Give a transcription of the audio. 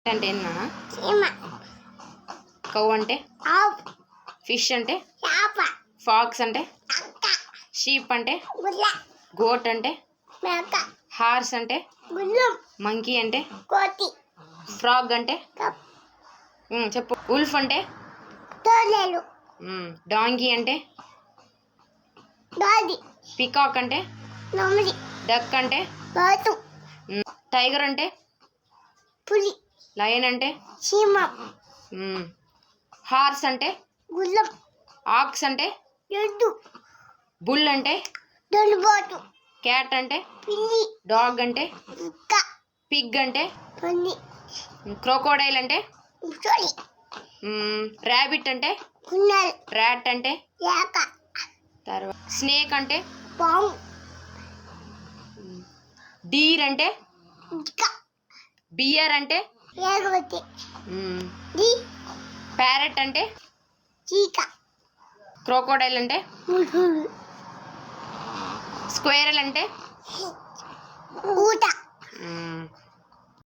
అంటే ఏంటన్నా? కౌ అంటే ఫిష్ అంటే ఫాక్స్ అంటే షీప్ అంటే గోట్ అంటే హార్స్ అంటే మంకీ అంటే ఫ్రాగ్ అంటే చెప్పు. ఉల్ఫ్ అంటే డాంకీ అంటే పికాక్ అంటే డక్ అంటే టైగర్ అంటే పులి లయన్ అంటే సింహం హార్స్ అంటే గుర్రం ఆక్స్ అంటే ఎద్దు బుల్ అంటే దొండబాటు క్యాట్ అంటే పిల్లి డాగ్ అంటే కుక్క పిగ్ అంటే పంది క్రోకోడైల్ అంటే ముసలి ర్యాబిట్ అంటే కుండలు ర్యాట్ అంటే లేక తర్వాత స్నేక్ అంటే పాము డీర్ అంటే ఇక్క బియర్ అంటే లేకపోతే ది ప్యారెట్ అంటే చీక క్రోకోడైల్ అంటే ముసులు స్క్వేరల్ అంటే ఊట